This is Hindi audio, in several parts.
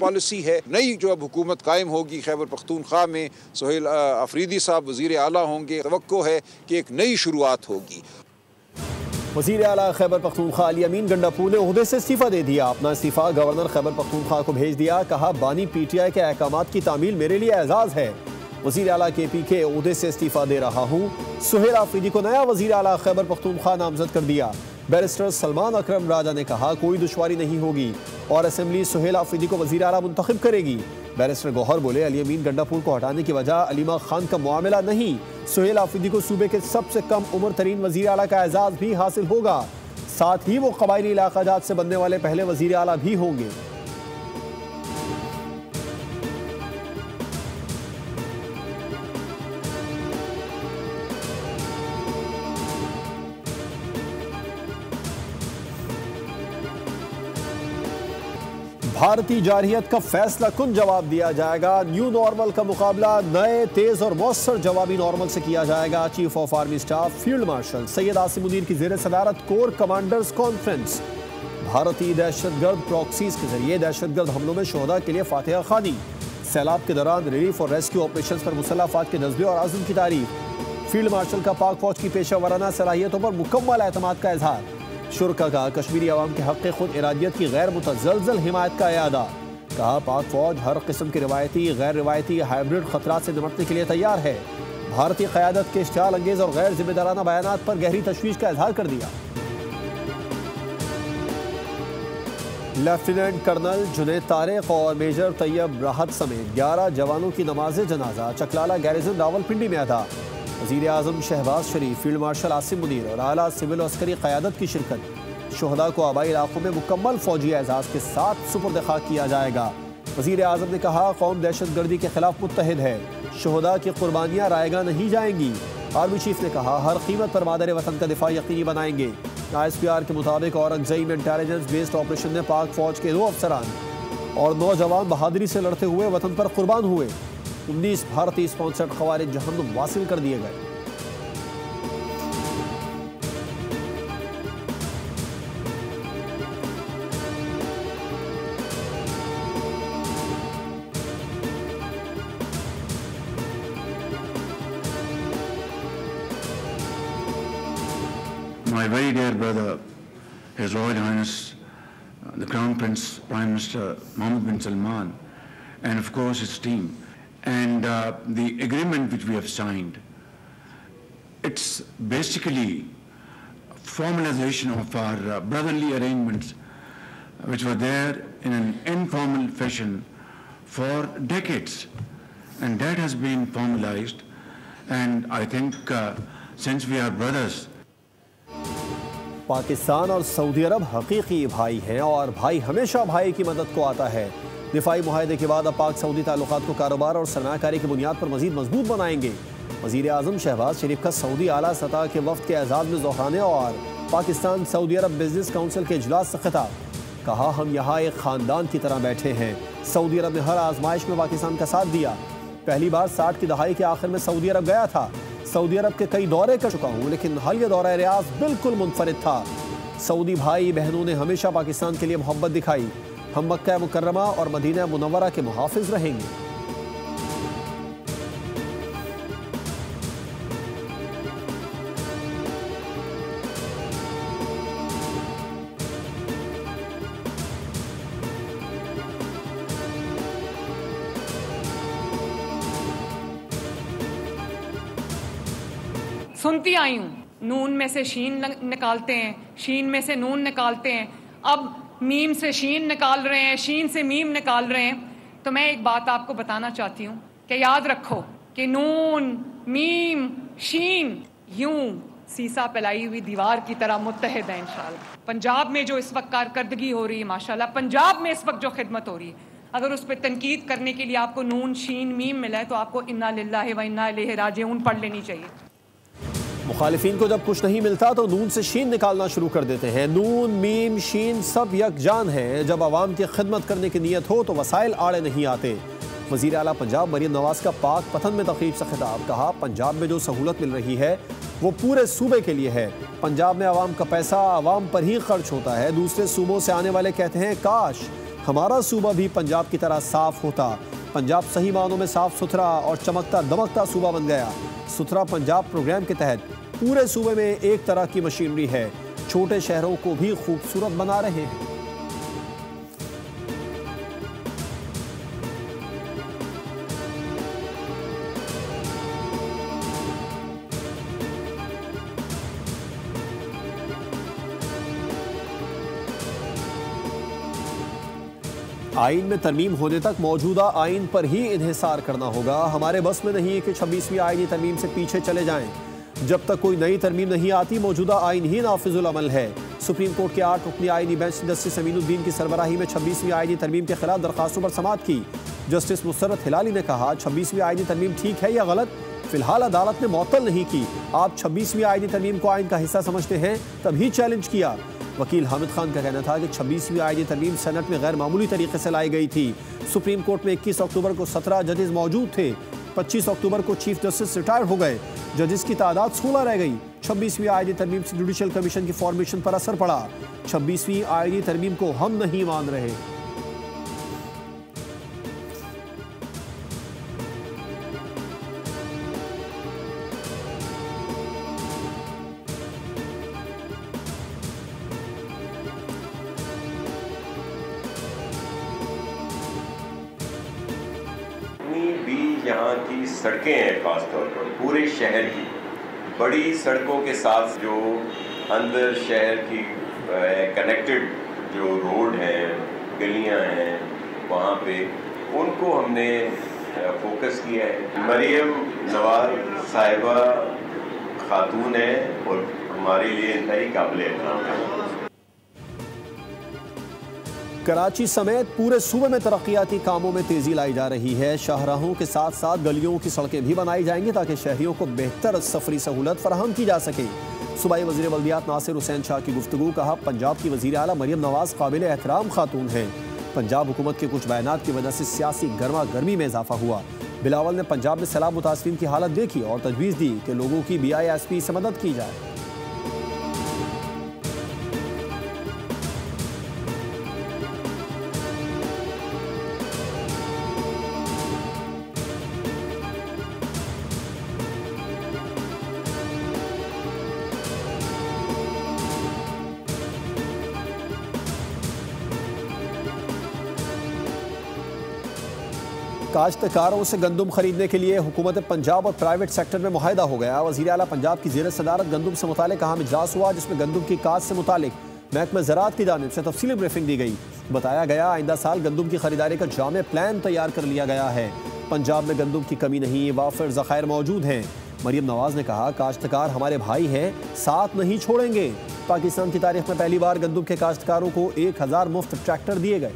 पॉलिसी है। नई जो अब हुकूमत कायम होगी खैबर पख्तूनख्वा में, सुहेल अफरीदी साहब वज़ीर आला होंगे। तवक्को है कि एक नई शुरुआत होगी। वज़ीर आला खैबर पख्तूनख्वा अली अमीन गंडापुर ने ओहदे से इस्तीफ़ा दे दिया। अपना इस्तीफ़ा गवर्नर खैबर पख्तूनख्वा को भेज दिया। कहा, बानी PTI के अहकामात की तामील मेरे लिए एजाज़ है। वज़ीर आला KP के ओहदे से इस्तीफ़ा दे रहा हूँ। सुहेल अफरीदी को नया वज़ीर आला खैबर पख्तूनख्वा नामजद कर दिया। बैरिस्टर सलमान अकरम राजा ने कहा, कोई दुश्वारी नहीं होगी और असेंबली सुहेल अफरीदी को वज़ीर आला मुंतखब करेगी। बैरिस्टर गौहर बोले, अली अमीन गंडापुर को हटाने की वजह अलीमा खान का मामला नहीं, सुहेल अफरीदी को सूबे के सबसे कम उम्र तरीन वज़ीर आला का एजाज़ भी हासिल होगा। साथ ही वो कबायली इलाका जात से बनने वाले पहले वज़ीर आला भी होंगे। भारतीय जारहियत का फैसला कुन जवाब दिया जाएगा। न्यू नॉर्मल का मुकाबला नए तेज और मौसर जवाबी नॉर्मल से किया जाएगा। Chief of army staff field marshal Syed Asim Munir की ज़ेर सदारत कोर कमांडर्स कॉन्फ्रेंस। भारतीय दहशतगर्द प्रॉक्सीज के जरिए दहशतगर्द हमलों में शोहदा के लिए फातिहा खानी। सैलाब के दौरान रिलीफ और रेस्क्यू ऑपरेशन पर मुसल्लह अफवाज के जज्बे और आज़म की तारीफ। फील्ड मार्शल का पाक फौज की पेशा वराना सलाहियतों पर मुकम्मल एतमाद का इजहार। शुरा का कश्मीरी अवाम के हक़ खुद इरादियत की गैर मुतज़लज़ल हिमायत का यादा। कहा, पाक फौज हर किस्म के रिवायती गैर रिवायती हाइब्रिड खतरात से निपटने के लिए तैयार है। भारतीय क़यादत के इश्तियाल अंगेज़ और गैर जिम्मेदाराना बयानात पर गहरी तशवीश का इजहार कर दिया। लेफ्टिनेंट कर्नल जुनैद तारिक और मेजर तैयब राहत समेत 11 जवानों की नमाज जनाजा चकलाला गैरिजन रावलपिंडी में अदा। वज़ीर आज़म शहबाज शरीफ, फील्ड मार्शल आसिम मुनीर और आला सिविल अस्करी क़यादत की शिरकत। शोहदा को आबाई इलाकों में मुकम्मल फौजी एजाज़ के साथ सुपुर्द खाक किया जाएगा। वज़ीर आज़म ने कहा, कौम दहशत गर्दी के खिलाफ मुत्तहिद है, शोहदा की कुर्बानियाँ रायगा नहीं जाएंगी। आर्मी चीफ ने कहा, हर कीमत पर मादर वतन का दिफा यकीनी बनाएंगे। ISPR के मुताबिक औरंगज़ई में इंटेलिजेंस बेस्ड ऑपरेशन में पाक फौज के 2 अफसरान और 9 जवान बहादुरी से लड़ते हुए वतन पर कुर्बान हुए। 19 भारतीय स्पॉन्सर्ड ख़वारिज जहन्नुम वासिल कर दिए गए। My very dear brother, His Royal Highness, the Crown Prince, Prime Minister Mohammed bin Salman, and of course his team, and the agreement which we have signed, it's basically formalization of our brotherly arrangements which were there in an informal fashion for decades, and that has been formalized, and I think since we are brothers, Pakistan और सऊदी अरब हकीकी भाई हैं और भाई हमेशा भाई की मदद को आता है। दिफाई मुआहदे के बाद अब पाक सऊदी ताल्लुकात को कारोबार और सरमायाकारी की बुनियाद पर मजीद मजबूत बनाएंगे। वज़ीर आज़म शहबाज शरीफ का सऊदी आला सतह के वफ्द के एजाज़ में ज़ोहराने और पाकिस्तान सऊदी अरब बिजनेस काउंसिल के इजलास से खिताब। कहा, हम यहाँ एक ख़ानदान की तरह बैठे हैं। सऊदी अरब ने हर आजमाइश में पाकिस्तान का साथ दिया। पहली बार 60 की दहाई के आखिर में सऊदी अरब गया था। सऊदी अरब के कई दौरे कर चुका हूँ, लेकिन हालिया दौरा रियाज बिल्कुल मुनफरिद था। सऊदी भाई बहनों ने हमेशा पाकिस्तान के लिए मोहब्बत दिखाई। हम मक्का मुकर्रमा और मदीना मुनव्वरा के मुहाफिज रहेंगे। सुनती आई हूँ, नून में से शीन निकालते हैं, शीन में से नून निकालते हैं, अब मीम से शीन निकाल रहे हैं, शीन से मीम निकाल रहे हैं। तो मैं एक बात आपको बताना चाहती हूँ कि याद रखो कि नून, मीम, शीन यूं सीसा फैलाई हुई दीवार की तरह मुत्तहिद है इंशाल्लाह। पंजाब में जो इस वक्त कारकर्दगी हो रही है माशाल्लाह, पंजाब में इस वक्त जो खिदमत हो रही है, अगर उस पर तनकीद करने के लिए आपको नून, शीन, मीम मिला है तो आपको इन्ना लिल्लाहि व इन्ना इलैहि राजिऊन पढ़ लेनी चाहिए। मुखालिफिन को जब कुछ नहीं मिलता तो नून से शीन निकालना शुरू कर देते हैं। नून, मीम, शीन सब यकजान है। जब आवाम की खिदमत करने की नीयत हो तो वसाइल आड़े नहीं आते। वज़ीर आला पंजाब मरियम नवाज का पाक पतन में तकरीब से खिताब। कहा, पंजाब में जो सहूलत मिल रही है वो पूरे सूबे के लिए है। पंजाब में आवाम का पैसा आवाम पर ही खर्च होता है। दूसरे सूबों से आने वाले कहते हैं काश हमारा सूबा भी पंजाब की तरह साफ होता। पंजाब सही मानों में साफ सुथरा और चमकता दमकता सूबा बन गया। सुथरा पंजाब प्रोग्राम के तहत पूरे सूबे में एक तरह की मशीनरी है। छोटे शहरों को भी खूबसूरत बना रहे हैं। आइन में तरमीम होने तक मौजूदा आइन पर ही इन्हिसार करना होगा। हमारे बस में नहीं है कि 26वीं आइनी तरमीम से पीछे चले जाएं। जब तक कोई नई तरमीम नहीं आती मौजूदा आइन ही नाफिजुल अमल है। सुप्रीम कोर्ट के 8 रुकनी आइनी बेंच ने जस्टिस अमीनुद्दीन की सरबराही में 26वीं आइनी तरमीम के खिलाफ दरखास्तों पर समाअत की। जस्टिस मुसर्रत हिलाली ने कहा 26वीं आइनी तरमीम ठीक है या गलत, फिलहाल अदालत ने मुअत्तल नहीं की। आप 26वीं आइनी तरमीम को आइन का हिस्सा समझते हैं तभी चैलेंज किया। वकील हामिद खान का कहना था कि 26वीं आइनी तरमीम सेनेट में गैर मामूली तरीके से लाई गई थी। सुप्रीम कोर्ट में 21 अक्टूबर को 17 जजेस मौजूद थे। 25 अक्टूबर को चीफ जस्टिस रिटायर हो गए। जजेस की तादाद 16 रह गई। 26वीं आइनी तरमीम से जुडिशल कमीशन की फॉर्मेशन पर असर पड़ा। 26वीं आइनी तरमीम को हम नहीं मान रहे। यहाँ की सड़कें हैं, खास तौर पर पूरे शहर की बड़ी सड़कों के साथ जो अंदर शहर की कनेक्टेड जो रोड हैं, गलियाँ हैं, वहाँ पे उनको हमने फोकस किया है। मरियम नवाज साहिबा खातून है और हमारे लिए इंतहाई काबिल एहतराम है। कराची समेत पूरे सूबे में तरक्याती कामों में तेजी लाई जा रही है। शाहराहों के साथ साथ गलियों की सड़कें भी बनाई जाएंगी ताकि शहरियों को बेहतर सफरी सहूलत फराहम की जा सके। सूबाई वज़ीर बल्दियात नासिर हुसैन शाह की गुफ्तगू। कहा पंजाब की वज़ीर आला मरियम नवाज काबिल एहतराम खातून हैं। पंजाब हुकूमत के कुछ बयानात की वजह से सियासी गर्मा गर्मी में इजाफा हुआ। बिलावल ने पंजाब में सैलाब मुतासरीन की हालत देखी और तजवीज़ दी कि लोगों की BISP से मदद की जाए। काश्तकारों से गंदम खरीदने के लिए हुकूमत पंजाब और प्राइवेट सेक्टर में मुआहदा हो गया। वज़ीर आला पंजाब की ज़ेर सदारत गंदम से मुतालिक अहम इजलास हुआ, जिसमें गंदम की काश्त से मुतालिक महकमा ज़राअत की जानिब से तफसीली ब्रीफिंग दी गई। बताया गया आइंदा साल गंदम की खरीदारी का जामे प्लान तैयार कर लिया गया है। पंजाब में गंदम की कमी नहीं, वाफिर ज़खायर मौजूद हैं। मरियम नवाज ने कहा काश्तकार हमारे भाई हैं, साथ नहीं छोड़ेंगे। पाकिस्तान की तारीख में पहली बार गंदम के काश्तकारों को 1000 मुफ्त ट्रैक्टर दिए गए।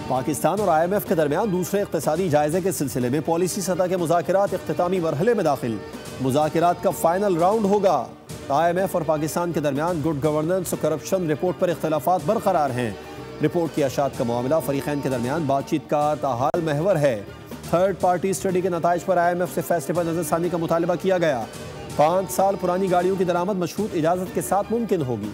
पाकिस्तान और IMF के दरमियान दूसरे इक़्तिसादी जायजे के सिलसिले में पॉलिसी सतह के मुज़ाकरात इख्तितामी मरहले में दाखिल। मुज़ाकरात का फाइनल राउंड होगा। IMF और पाकिस्तान के दरमियान गुड गवर्नेंस और करप्शन रिपोर्ट पर इख्तिलाफात बरकरार हैं। रिपोर्ट की अशात का मामला फरीक़ैन के दरमियान बातचीत का ताहाल महवर है। थर्ड पार्टी स्टडी के नताइज पर IMF से फैसले पर नजरसानी का मुतालबा किया गया। 5 साल पुरानी गाड़ियों की दरामद मशरूत इजाज़त के साथ मुमकिन होगी।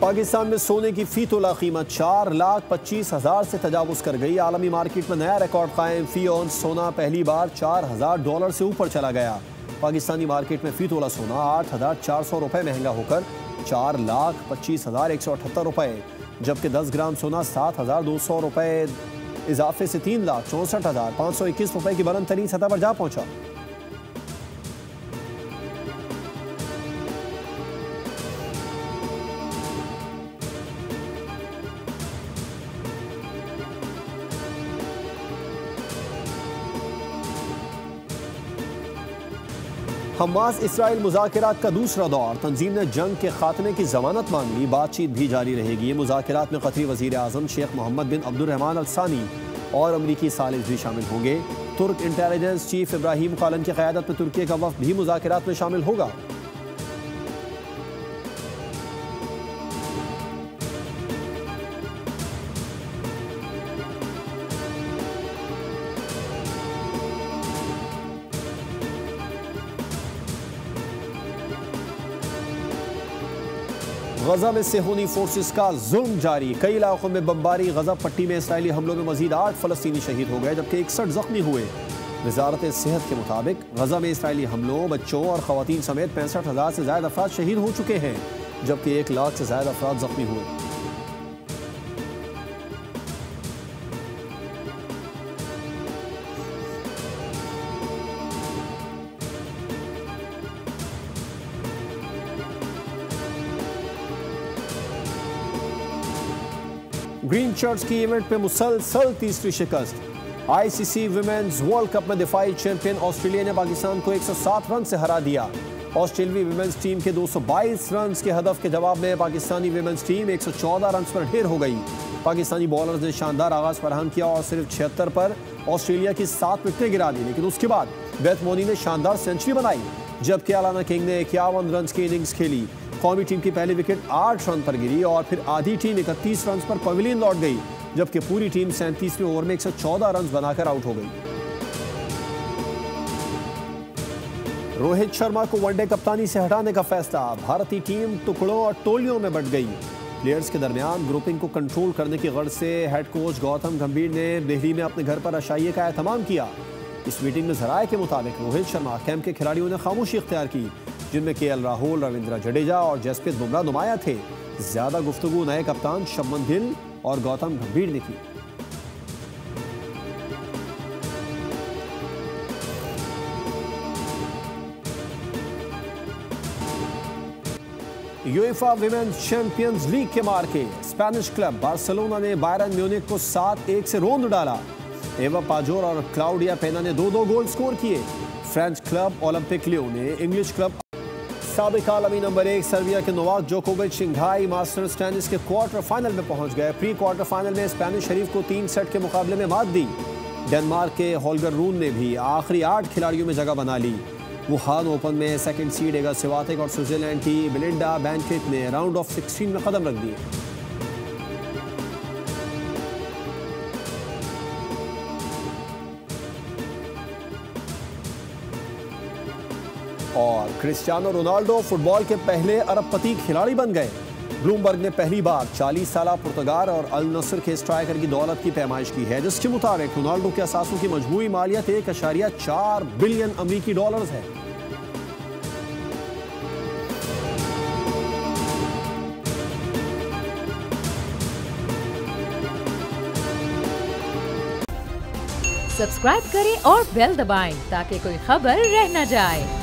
पाकिस्तान में सोने की फी तोला कीमत 4,25,000 से तजावुज कर गई। आलमी मार्केट में नया रिकॉर्ड कायम। फी औंस सोना पहली बार $4,000 से ऊपर चला गया। पाकिस्तानी मार्केट में फी तोला सोना 8,400 रुपये महंगा होकर 4,25,178 रुपये, जबकि 10 ग्राम सोना 7,200 रुपये इजाफे से 3,64,521 रुपये की बुलंद तरीन सतह पर जा पहुंचा। हमास इसराइल मुज़ाकरात का दूसरा दौर, तंजीम ने जंग के खात्मे की जमानत मांग ली, बातचीत भी जारी रहेगी। ये मुज़ाकरात में कतरी वज़ीर आज़म शेख मोहम्मद बिन अब्दुर्रहमान अल सानी और अमरीकी सालिस भी शामिल होंगे। तुर्क इंटेलिजेंस चीफ इब्राहिम कालन की क़यादत में तुर्की का वफ़द भी मुज़ाकरात में शामिल होगा। गजा में सेहूनी फोर्सेस का जुल्म जारी, कई इलाकों में बमबारी। गजा पट्टी में इसराइली हमलों में मजीद 8 फ़लस्तीनी शहीद हो गए, जबकि 61 जख्मी हुए। वजारत सेहत के मुताबिक गजा में इसराइली हमलों बच्चों और ख़वातीन समेत 65,000 से ज़्यादा अफराद शहीद हो चुके हैं, जबकि 1 लाख से ज़्यादा अफराद जख्मी हुए। ग्रीन शर्ट्स की इवेंट में मुसलसल तीसरी शिकस्त। आईसीसी विमेंस वर्ल्ड कप में दिफाई चैंपियन ऑस्ट्रेलिया ने पाकिस्तान को 107 रन से हरा दिया। ऑस्ट्रेलियाई विमेंस टीम के 222 रन के हदफ के जवाब में पाकिस्तानी विमेंस टीम 114 रन पर ढेर हो गई। पाकिस्तानी बॉलर्स ने शानदार आगाज फराहम किया और सिर्फ 76 पर ऑस्ट्रेलिया की 7 विकेटें गिरा दी, लेकिन उसके बाद बेथ मोनी ने शानदार सेंचुरी बनाई, जबकि अलाना किंग ने 51 रन की इनिंग्स खेली। कौमी टीम की पहली विकेट 8 रन पर गिरी और फिर आधी टीम 31 रन पर पवेलियन लौट गई, जबकि पूरी टीम 37वें ओवर में 114 रन बनाकर आउट हो गई। रोहित शर्मा को वनडे कप्तानी से हटाने का फैसला, भारतीय टीम टुकड़ों और टोलियों में बंट गई। प्लेयर्स के दरमियान ग्रुपिंग को कंट्रोल करने की गर्ज से हेड कोच गौतम गंभीर ने दिल्ली में अपने घर पर अशाइये का एहतमाम किया। इस मीटिंग में ज़राए के मुताबिक रोहित शर्मा कैंप के खिलाड़ियों ने खामोशी इख्तियार की, जिनमें केएल राहुल, रविंद्र जडेजा और जसप्रीत बुमराह नुमाया थे। ज्यादा गुफ्तगू नए कप्तान शुभमन गिल और गौतम गंभीर ने की। यूएफा विमेंस चैंपियंस लीग के मार्के, स्पेनिश क्लब बार्सिलोना ने बायरन म्यूनिख को 7-1 से रोंद डाला। एवा पाजोर और क्लाउडिया पेना ने 2-2 गोल स्कोर किए। फ्रेंच क्लब ओलंपिक लियो ने इंग्लिश क्लब साबिक आलमी नंबर 1 सर्बिया के नोवाक जोकोविच शंघाई मास्टर्स टेनिस के क्वार्टर फाइनल में पहुंच गए। प्री क्वार्टर फाइनल में स्पेनिश शरीफ को 3 सेट के मुकाबले में मात दी। डेनमार्क के होल्गर रून ने भी आखिरी 8 खिलाड़ियों में जगह बना ली। वुहान ओपन में सेकंड सीड एगा स्वियातेक और स्विट्जरलैंड की बेलिंडा बेंकेट ने राउंड ऑफ 16 में कदम रख दिए। और क्रिस्टियानो रोनाल्डो फुटबॉल के पहले अरबपति खिलाड़ी बन गए। ब्लूमबर्ग ने पहली बार 40 साल पुर्तगाल और अल नसर के स्ट्राइकर की दौलत की पैमाइश की है, जिसके मुताबिक रोनाल्डो के असासों की मजमूई मालियत 1.4 बिलियन अमरीकी डॉलर्स है। सब्सक्राइब करें और बेल दबाएं ताकि कोई खबर रह न जाए।